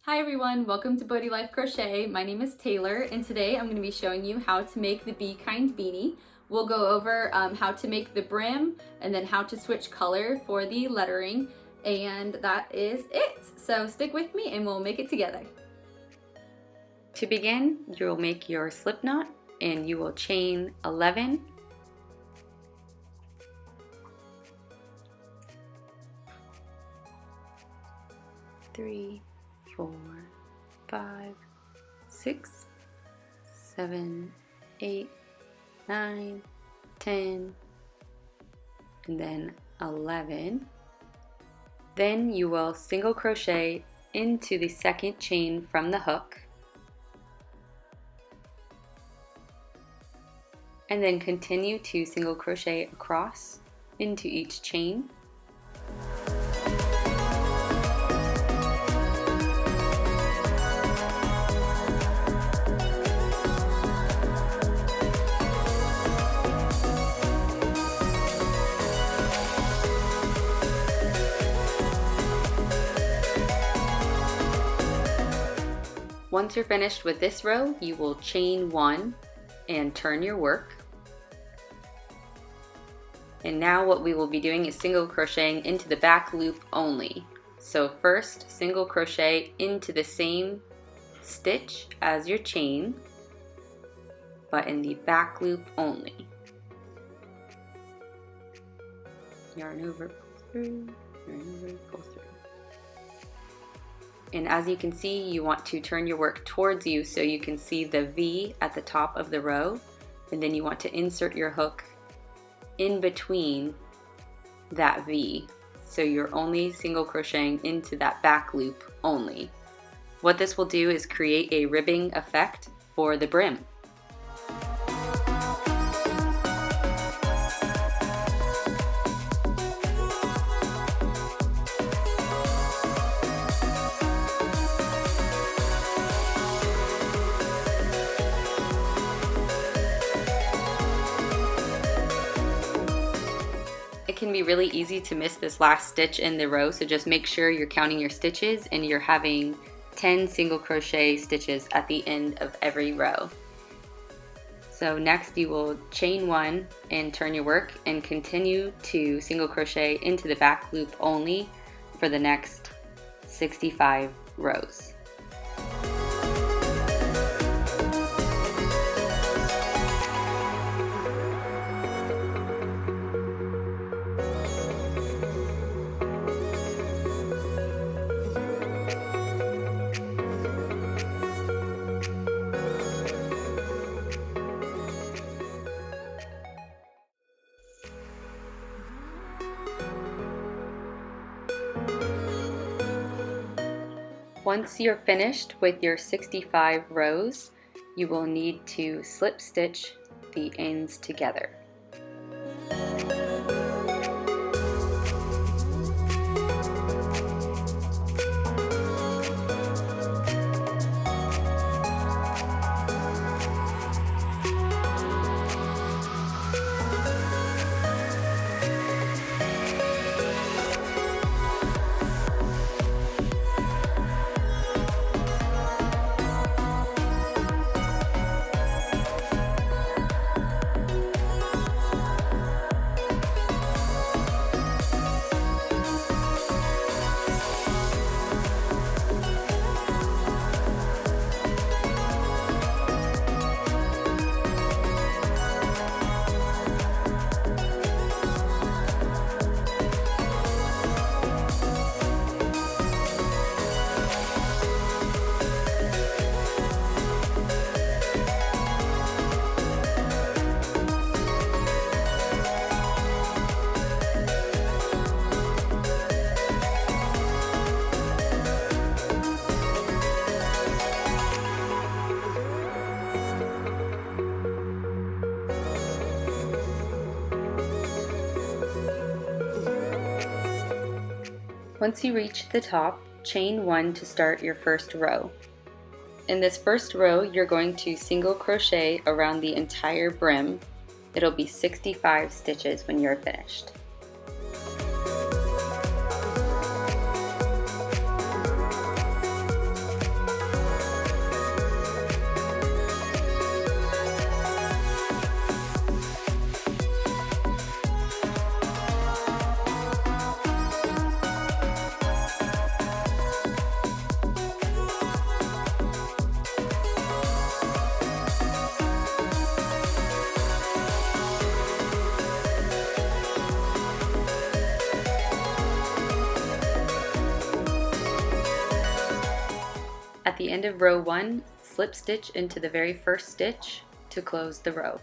Hi everyone, welcome to Bodhi Life Crochet. My name is Taylor and today I'm going to be showing you how to make the Be Kind beanie. We'll go over how to make the brim and then how to switch color for the lettering, and that is it. So stick with me and we'll make it together. To begin, you'll make your slip knot and you will chain 11. Three, 4, 5, 6, 7, 8, 9, 10, and then 11. Then you will single crochet into the second chain from the hook, and then continue to single crochet across into each chain. Once you're finished with this row, you will chain 1 and turn your work. And now what we will be doing is single crocheting into the back loop only. So first, single crochet into the same stitch as your chain, but in the back loop only. Yarn over, pull through, yarn over, pull through. And as you can see, you want to turn your work towards you so you can see the V at the top of the row, and then you want to insert your hook in between that V, so you're only single crocheting into that back loop only. What this will do is create a ribbing effect for the brim. It can be really easy to miss this last stitch in the row, so just make sure you're counting your stitches and you're having 10 single crochet stitches at the end of every row. So next you will chain 1 and turn your work and continue to single crochet into the back loop only for the next 65 rows. Once you're finished with your 65 rows, you will need to slip stitch the ends together. Once you reach the top, chain 1 to start your first row. In this first row, you're going to single crochet around the entire brim. It'll be 65 stitches when you're finished. At the end of row 1, slip stitch into the very first stitch to close the row.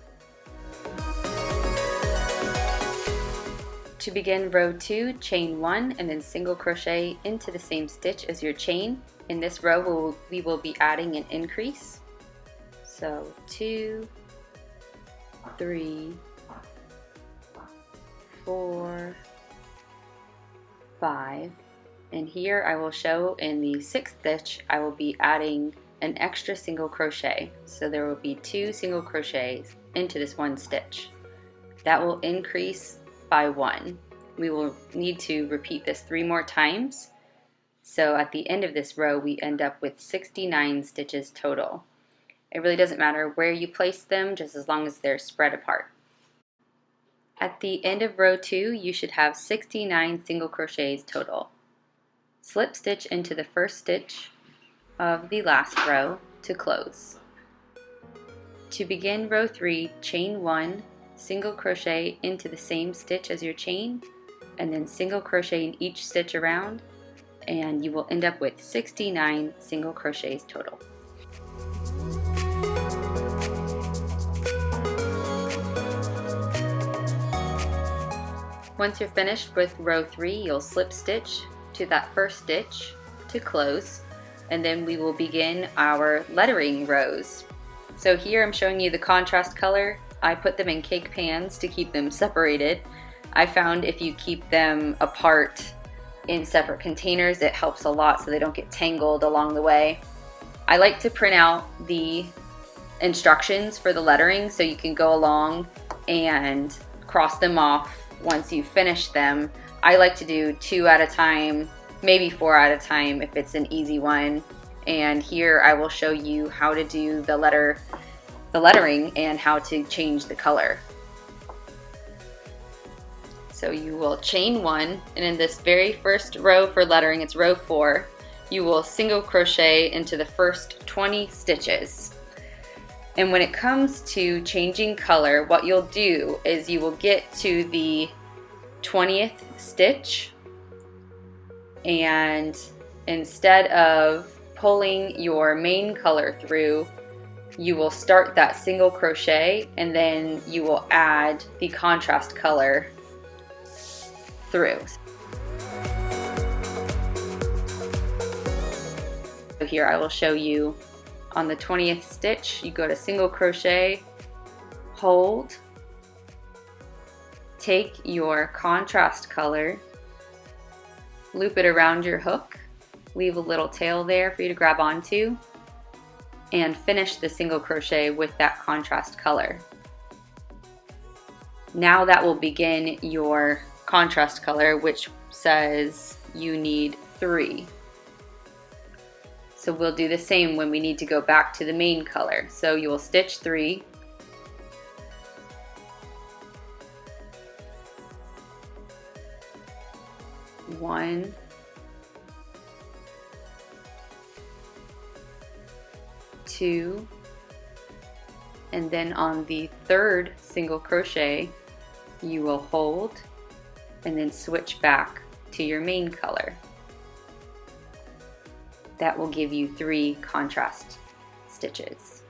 To begin row 2, chain 1 and then single crochet into the same stitch as your chain. In this row we will be adding an increase. So 2, 3, 4, 5, and here I will show in the 6th stitch I will be adding an extra single crochet. So there will be 2 single crochets into this one stitch. That will increase by 1. We will need to repeat this 3 more times. So at the end of this row we end up with 69 stitches total. It really doesn't matter where you place them, just as long as they're spread apart. At the end of row 2 you should have 69 single crochets total. Slip stitch into the first stitch of the last row to close. To begin row 3, chain 1, single crochet into the same stitch as your chain, and then single crochet in each stitch around, and you will end up with 69 single crochets total. Once you're finished with row 3, you'll slip stitch to that first stitch to close, and then we will begin our lettering rows. So here I'm showing you the contrast color. I put them in cake pans to keep them separated. I found if you keep them apart in separate containers, it helps a lot so they don't get tangled along the way. I like to print out the instructions for the lettering so you can go along and cross them off once you finish them. I like to do 2 at a time, maybe 4 at a time if it's an easy one. And here I will show you how to do the lettering and how to change the color. So you will chain 1, and in this very first row for lettering, it's row 4, you will single crochet into the first 20 stitches. And when it comes to changing color, what you'll do is you will get to the 20th stitch, and instead of pulling your main color through, you will start that single crochet and then you will add the contrast color through. So here I will show you on the 20th stitch, you go to single crochet, hold, take your contrast color, loop it around your hook, leave a little tail there for you to grab onto, and finish the single crochet with that contrast color. Now that will begin your contrast color, which says you need 3. So we'll do the same when we need to go back to the main color. So you will stitch 3, one, 2, and then on the 3rd single crochet you will hold and then switch back to your main color. That will give you 3 contrast stitches.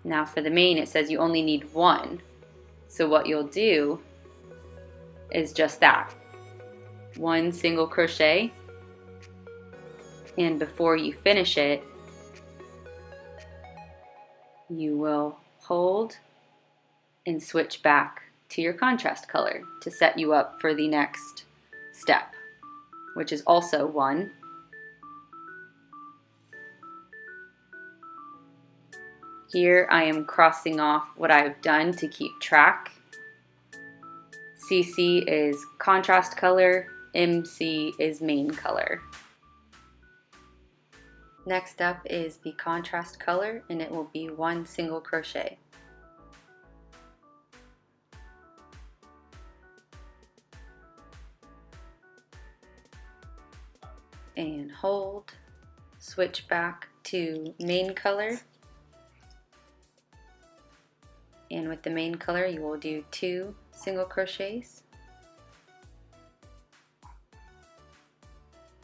Now for the main, it says you only need 1. So what you'll do is just that. 1 single crochet, and before you finish it, you will hold and switch back to your contrast color to set you up for the next step, which is also 1. Here I am crossing off what I've done to keep track. CC is contrast color, MC is main color. Next up is the contrast color, and it will be 1 single crochet. And hold, switch back to main color, and with the main color you will do 2 single crochets,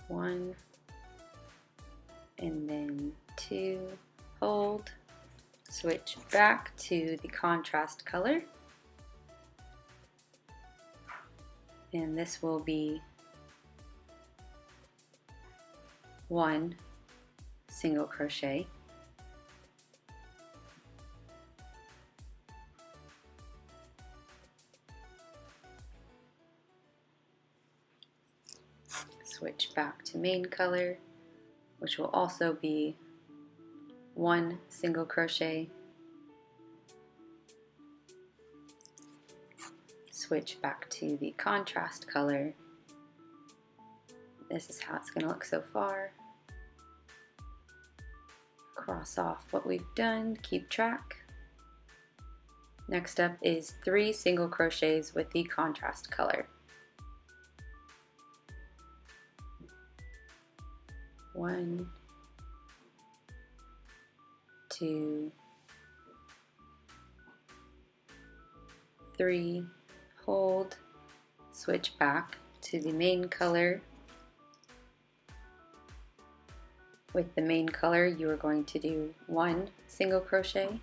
1 and then 2, hold, switch back to the contrast color, and this will be 1 single crochet, switch back to main color, which will also be 1 single crochet, switch back to the contrast color. This is how it's going to look so far. Cross off what we've done, keep track. Next up is 3 single crochets with the contrast color. 1, 2, 3, hold, switch back to the main color. With the main color, you are going to do 1 single crochet,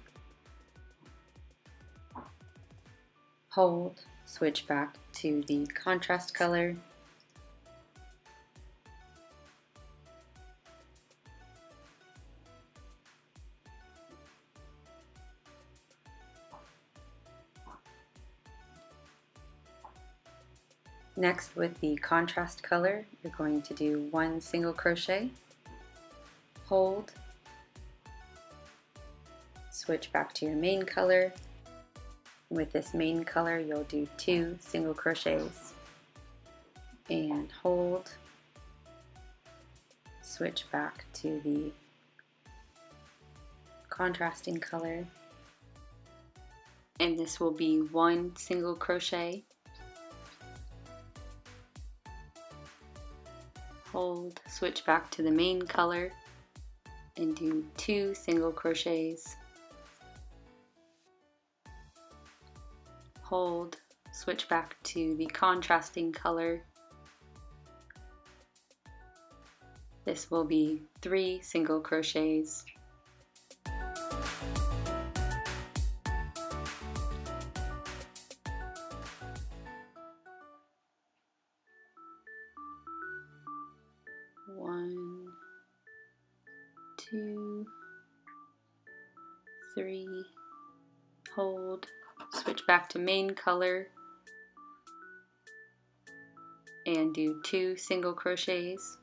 hold, switch back to the contrast color, next with the contrast color, you're going to do 1 single crochet, hold, switch back to your main color. With this main color, you'll do 2 single crochets and hold, switch back to the contrasting color, and this will be 1 single crochet, hold, switch back to the main color, and do 2 single crochets, hold, switch back to the contrasting color. This will be 3 single crochets, one, 2, 3, hold, switch back to main color, and do 2 single crochets,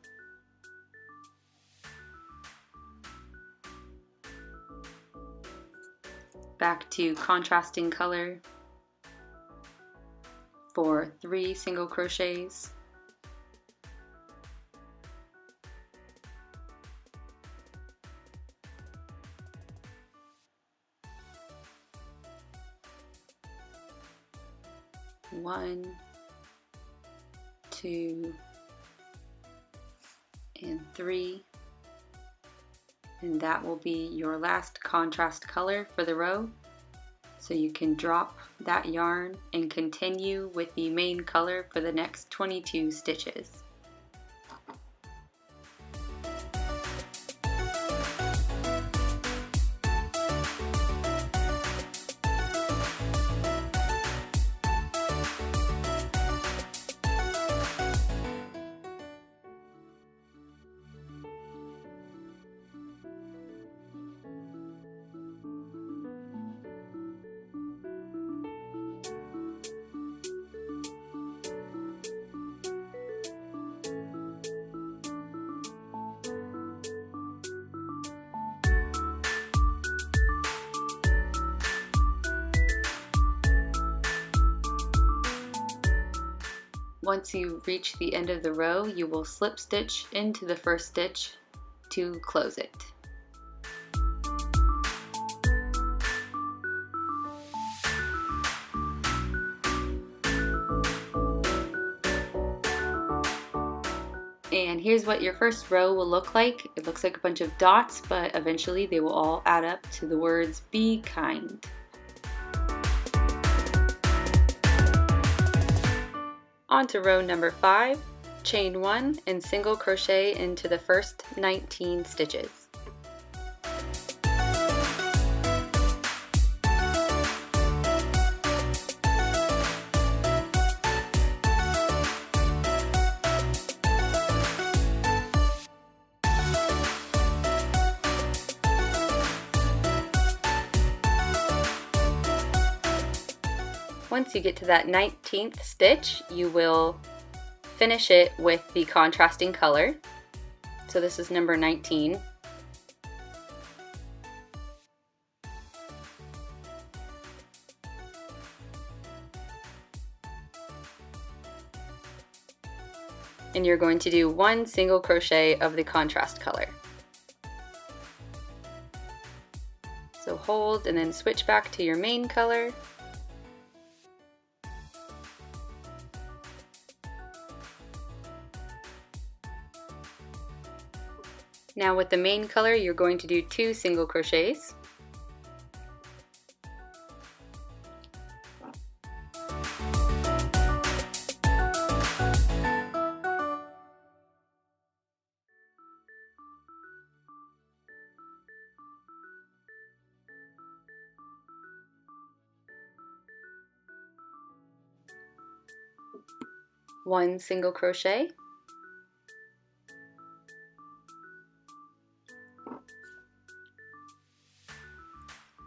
back to contrasting color for 3 single crochets, one, 2, and 3, and that will be your last contrast color for the row. So you can drop that yarn and continue with the main color for the next 22 stitches. Once you reach the end of the row, you will slip stitch into the first stitch to close it. And here's what your first row will look like. It looks like a bunch of dots, but eventually they will all add up to the words "be kind." On to row number 5. chain 1 and single crochet into the first 19 stitches. Once you get to that 19th stitch, you will finish it with the contrasting color. So this is number 19. And you're going to do 1 single crochet of the contrast color. So hold and then switch back to your main color. Now with the main color, you're going to do 2 single crochets. One single crochet.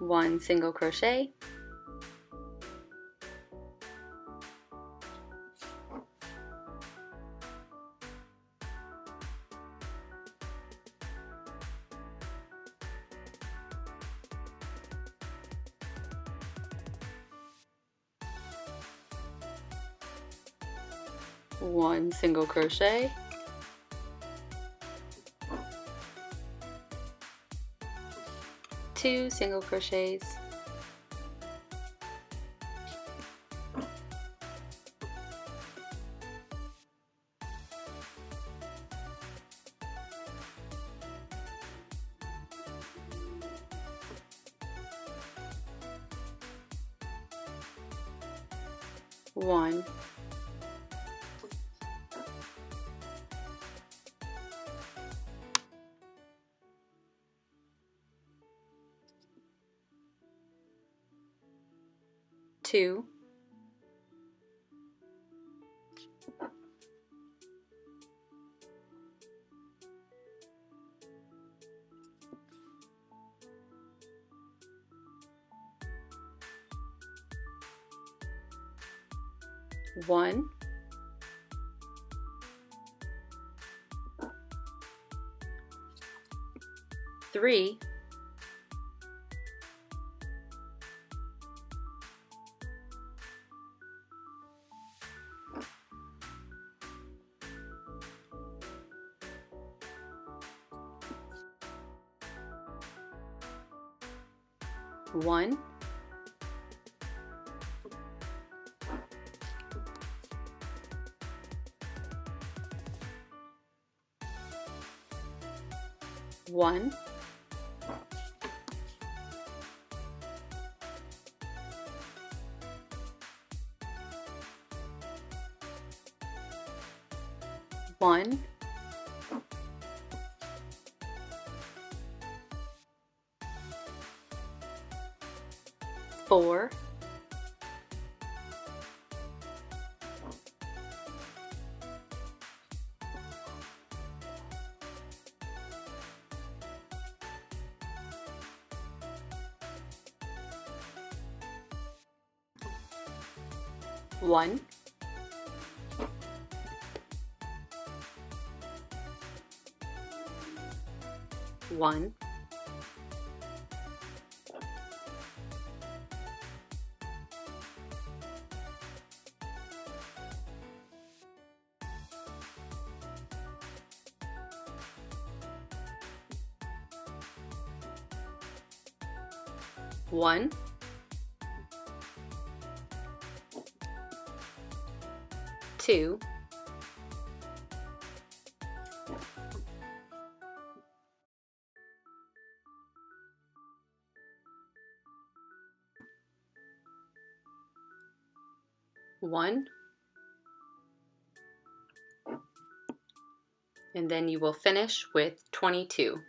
One single crochet, one single crochet, two single crochets, one, two, one, three, one, one, one, four, one, one, one, two, one, and then you will finish with 22.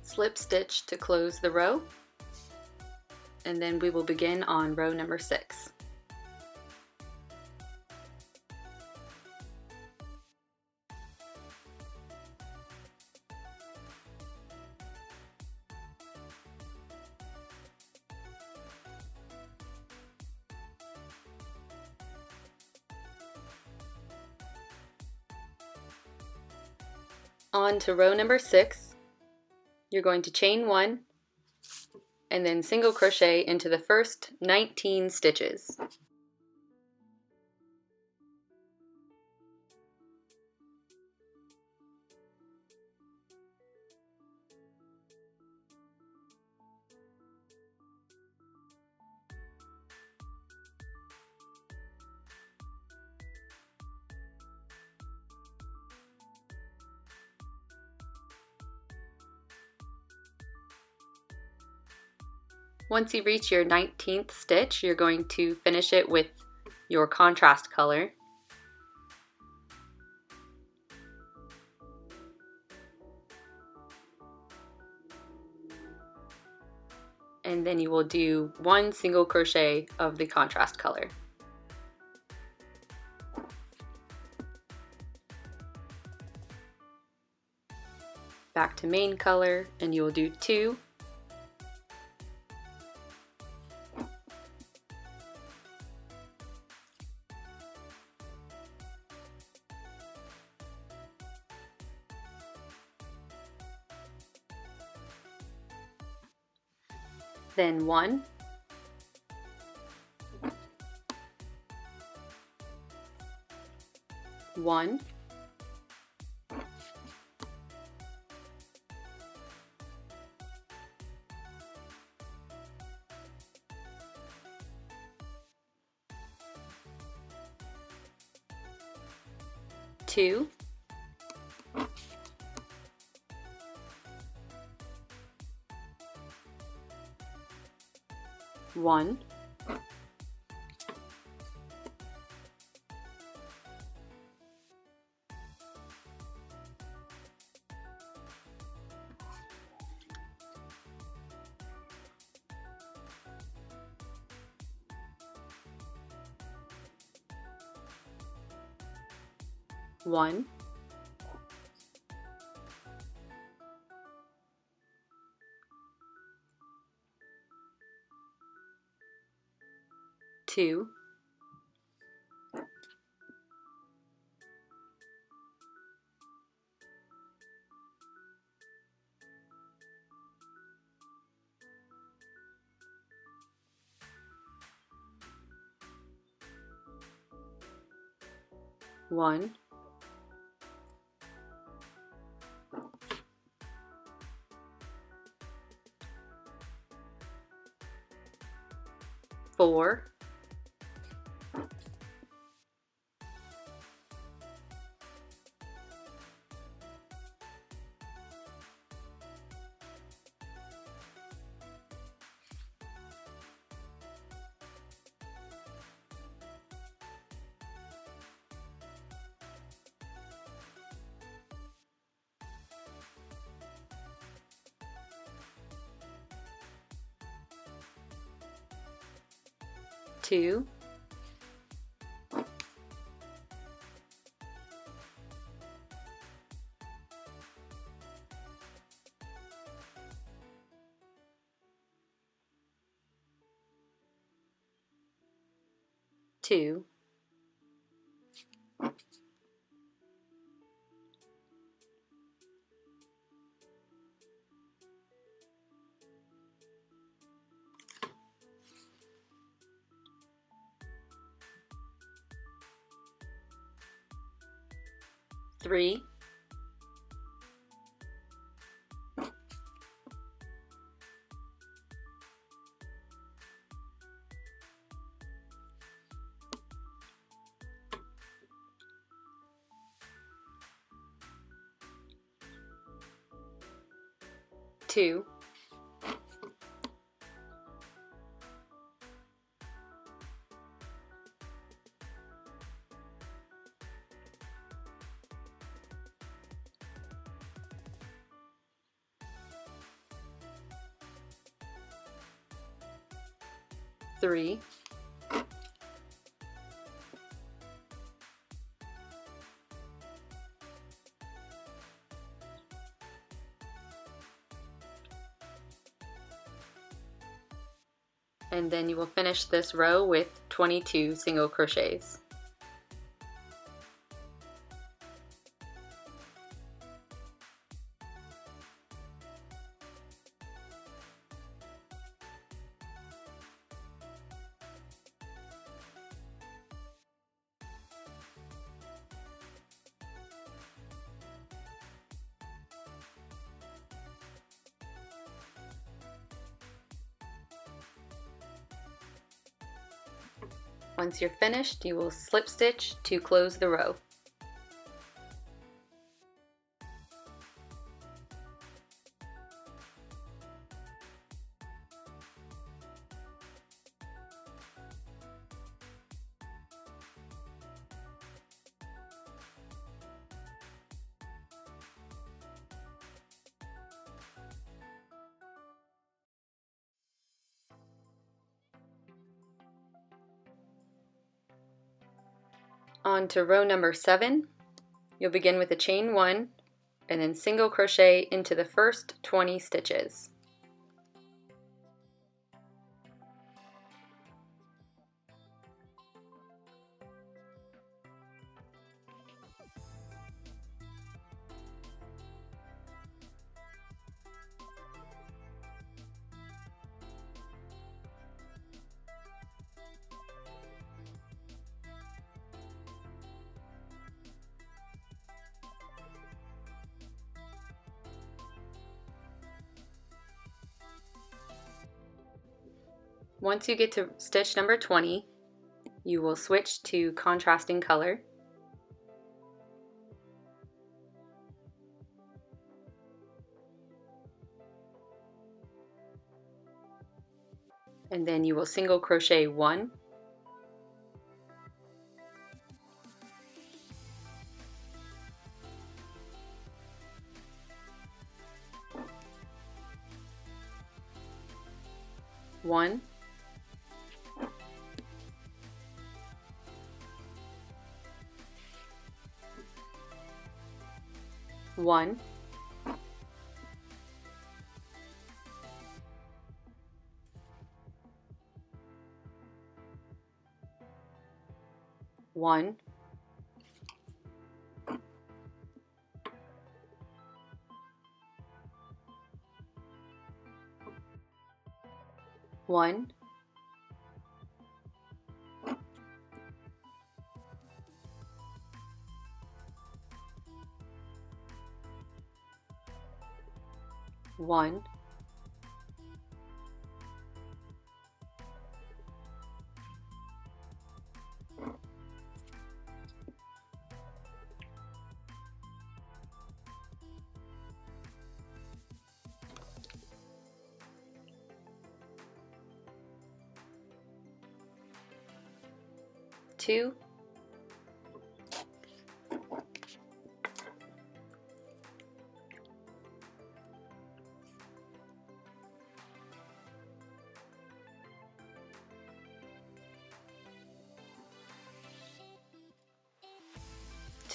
Slip stitch to close the row, and then we will begin on row number 6. On to row number 6, you're going to chain 1 and then single crochet into the first 19 stitches. Once you reach your 19th stitch, you're going to finish it with your contrast color. And then you will do 1 single crochet of the contrast color. Back to main color, and you will do 2. Then 1, 1, 2, 1, 1, 2, 1, 4, 2, 2, 2, 3, 2, 3, and then you will finish this row with 22 single crochets. Once you're finished, you will slip stitch to close the row. On to row number 7. You'll begin with a chain 1 and then single crochet into the first 20 stitches. Once you get to stitch number 20, you will switch to contrasting color. And then you will single crochet 1, one, one, one, one, one, two,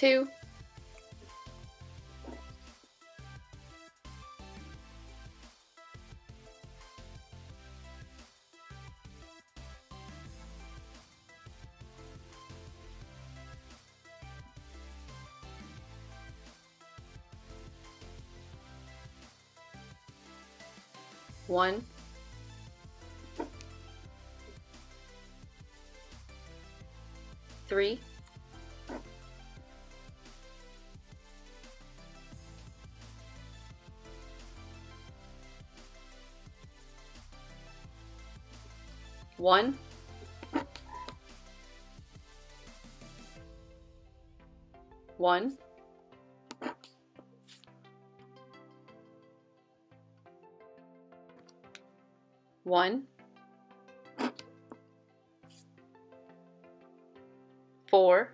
two, one, three, 1, 1, 1, 4,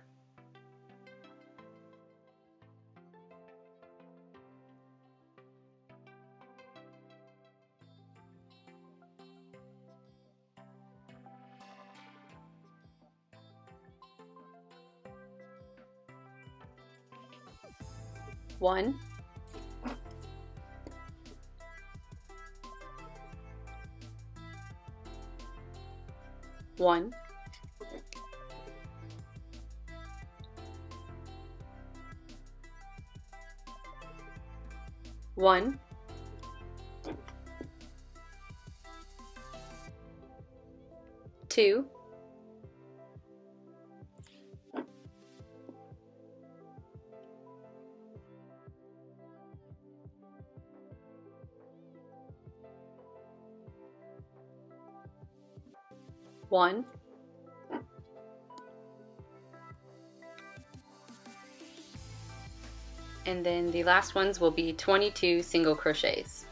1, 1, 1, 2, 1, and then the last ones will be 22 single crochets.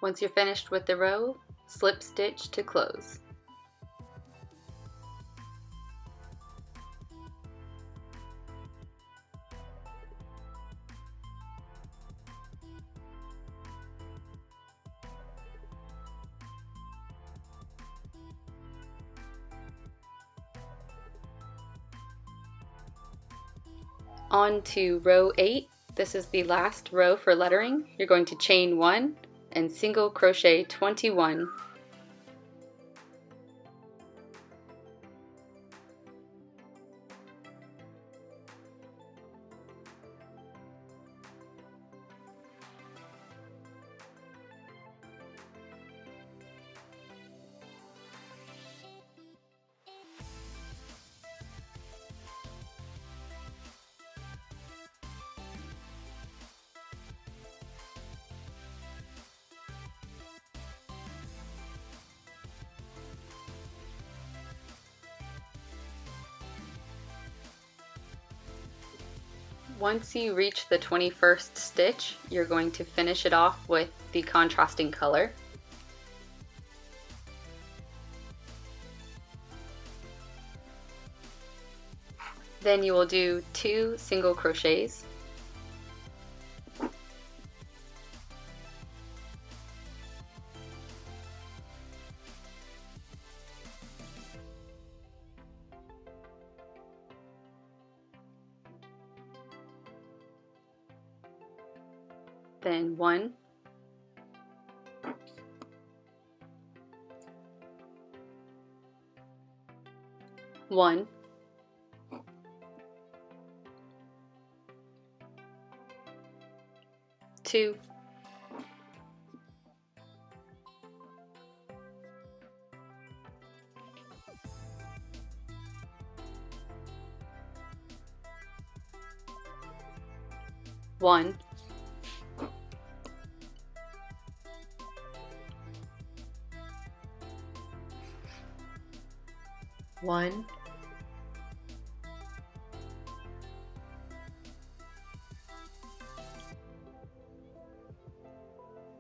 Once you're finished with the row, slip stitch to close. On to row 8. This is the last row for lettering. You're going to chain 1 and single crochet 21. Once you reach the 21st stitch, you're going to finish it off with the contrasting color. Then you will do 2 single crochets. Then 1, 1, 2, 1, 1,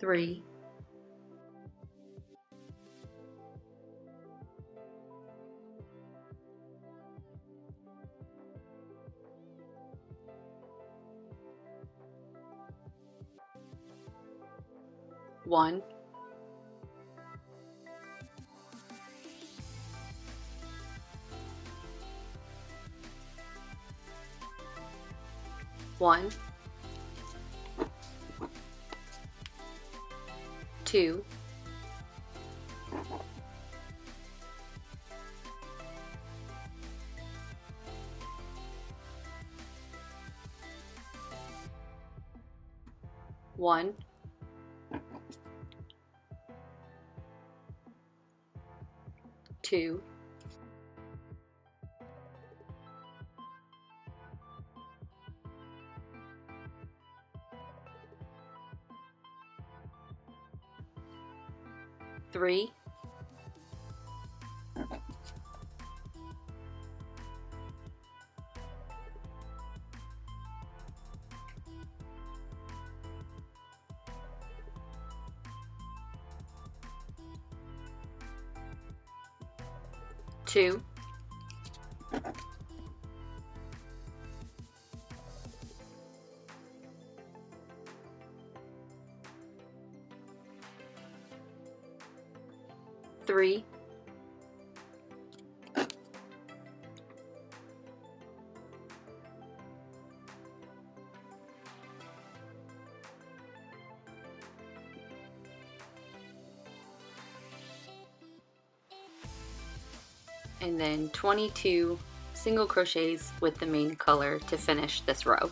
3, 1, 1, 2, 1, 2, 3, 2, 3, and then 22 single crochets with the main color to finish this row.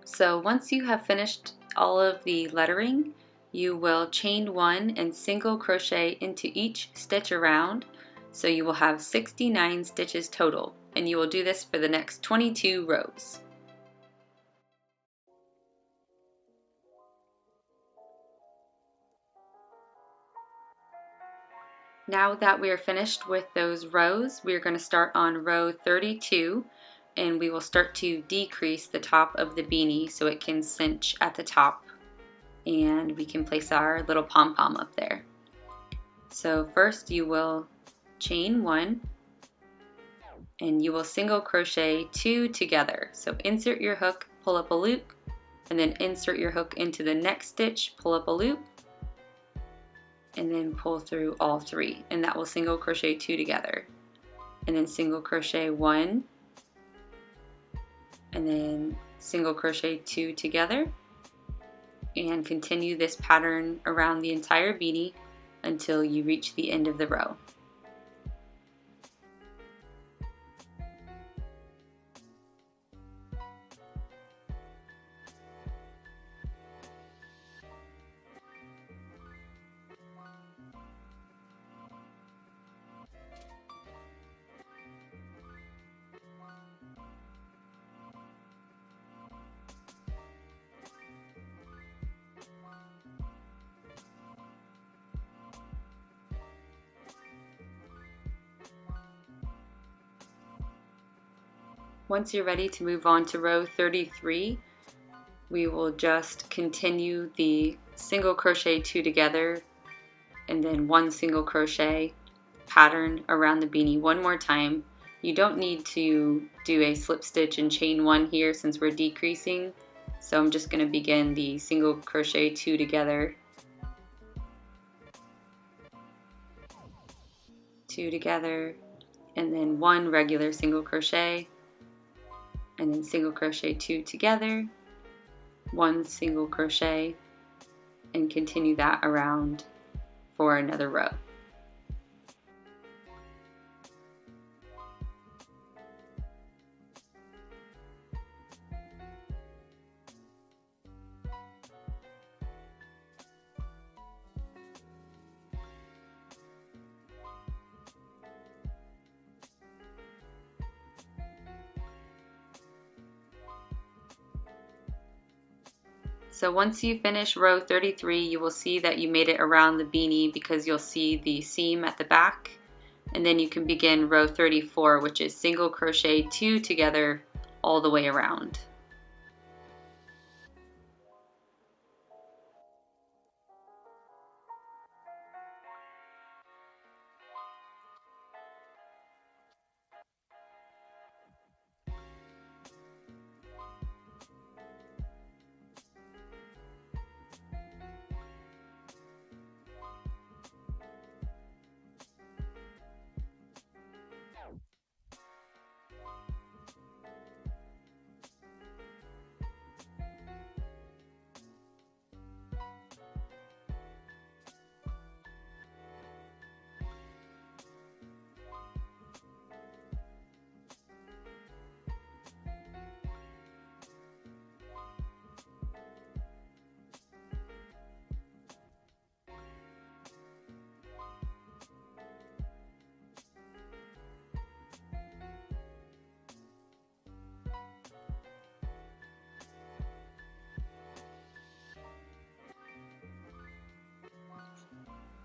So once you have finished all of the lettering, you will chain 1 and single crochet into each stitch around, so you will have 69 stitches total, and you will do this for the next 22 rows. Now that we are finished with those rows, we are going to start on row 32, and we will start to decrease the top of the beanie so it can cinch at the top, and we can place our little pom-pom up there. So first you will chain 1, and you will single crochet 2 together. So insert your hook, pull up a loop, and then insert your hook into the next stitch, pull up a loop, and then pull through all 3, and that will single crochet 2 together, and then single crochet 1, and then single crochet 2 together, and continue this pattern around the entire beanie until you reach the end of the row. Once you're ready to move on to row 33, we will just continue the single crochet 2 together and then 1 single crochet pattern around the beanie one more time. You don't need to do a slip stitch and chain 1 here since we're decreasing, so I'm just going to begin the single crochet 2 together, 2 together, and then 1 regular single crochet, and then single crochet 2 together, 1 single crochet, and continue that around for another row. So once you finish row 33, you will see that you made it around the beanie because you'll see the seam at the back. And then you can begin row 34, which is single crochet 2 together all the way around.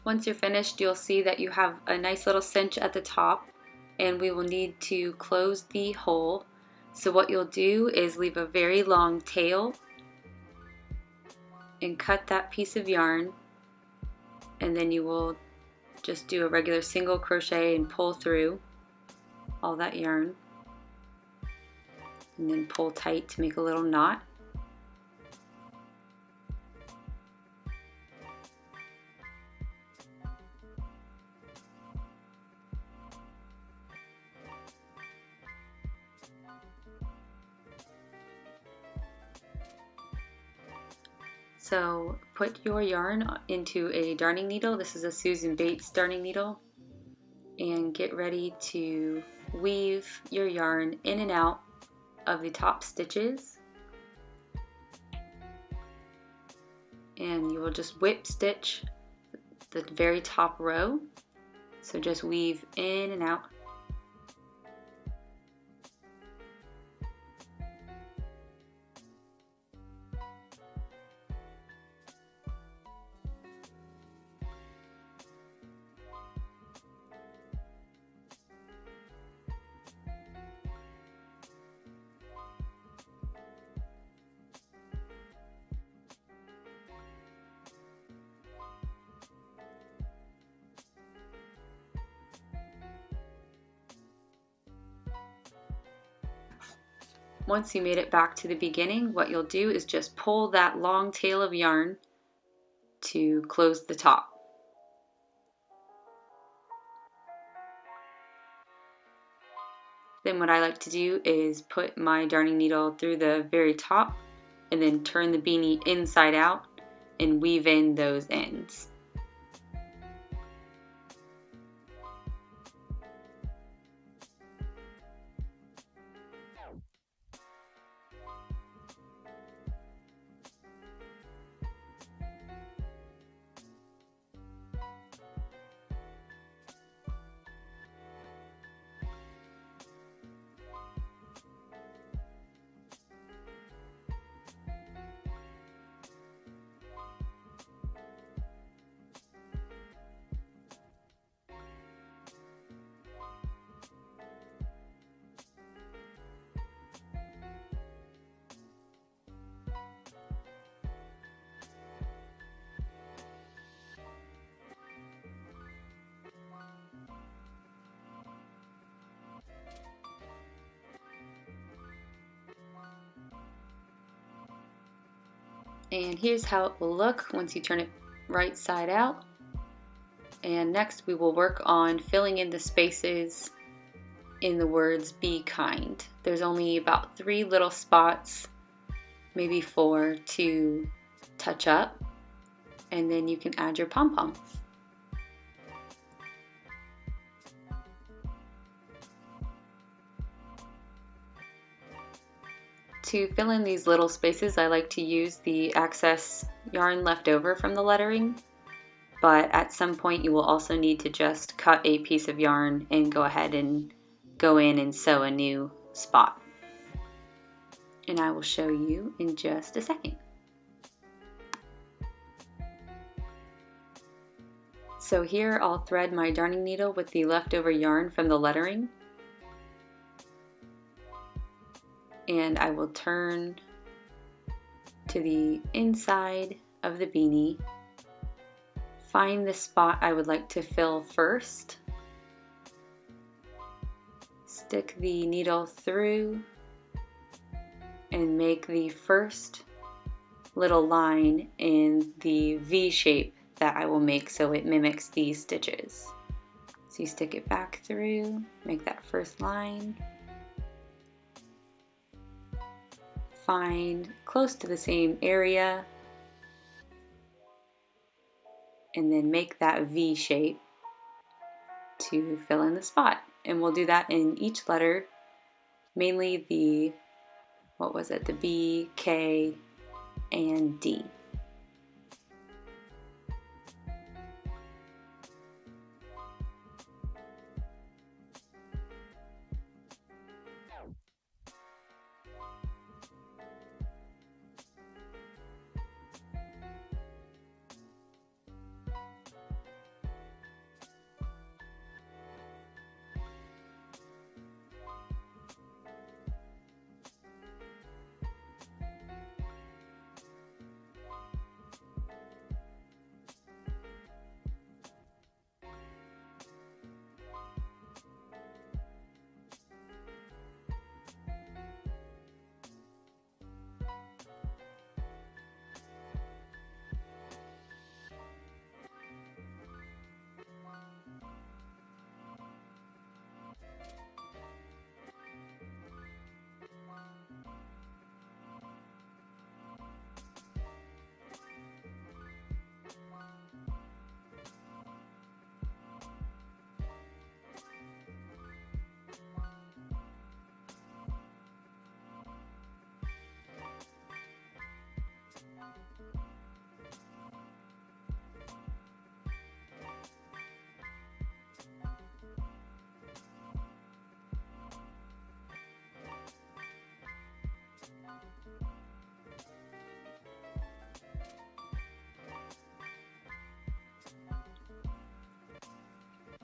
Once you're finished, you'll see that you have a nice little cinch at the top, and we will need to close the hole. So what you'll do is leave a very long tail and cut that piece of yarn, and then you will just do a regular single crochet and pull through all that yarn, and then pull tight to make a little knot. So put your yarn into a darning needle. This is a Susan Bates darning needle, and get ready to weave your yarn in and out of the top stitches, and you will just whip stitch the very top row. So just weave in and out. Once you made it back to the beginning, what you'll do is just pull that long tail of yarn to close the top. Then what I like to do is put my darning needle through the very top and then turn the beanie inside out and weave in those ends. And here's how it will look once you turn it right side out. And next we will work on filling in the spaces in the words "be kind." There's only about 3 little spots, maybe 4, to touch up, and then you can add your pom-poms. To fill in these little spaces, I like to use the excess yarn left over from the lettering, but at some point you will also need to just cut a piece of yarn and go ahead and go in and sew a new spot. And I will show you in just a second. So here I'll thread my darning needle with the leftover yarn from the lettering, and I will turn to the inside of the beanie, find the spot I would like to fill first, stick the needle through, and make the first little line in the V shape that I will make so it mimics these stitches. So you stick it back through, make that first line, find close to the same area, and then make that V shape to fill in the spot. And we'll do that in each letter, mainly the, what was it, the B, K, and D.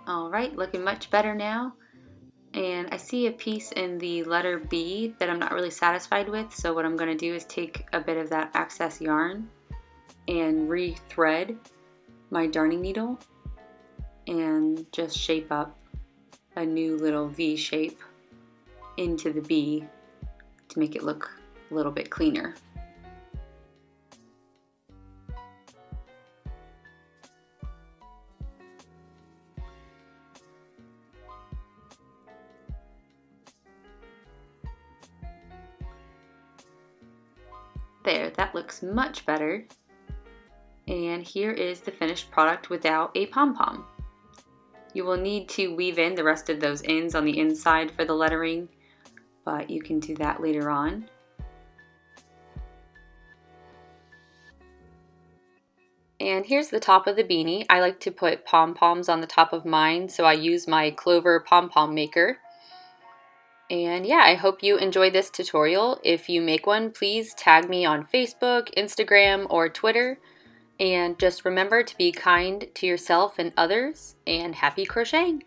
All right, looking much better now. And I see a piece in the letter B that I'm not really satisfied with, so what I'm going to do is take a bit of that excess yarn and re-thread my darning needle and just shape up a new little V shape into the B to make it look a little bit cleaner. There, that looks much better. And here is the finished product without a pom-pom. You will need to weave in the rest of those ends on the inside for the lettering, but you can do that later on. And here's the top of the beanie. I like to put pom-poms on the top of mine, so I use my Clover pom-pom maker. And yeah, I hope you enjoyed this tutorial. If you make one, please tag me on Facebook, Instagram, or Twitter. And just remember to be kind to yourself and others, and happy crocheting!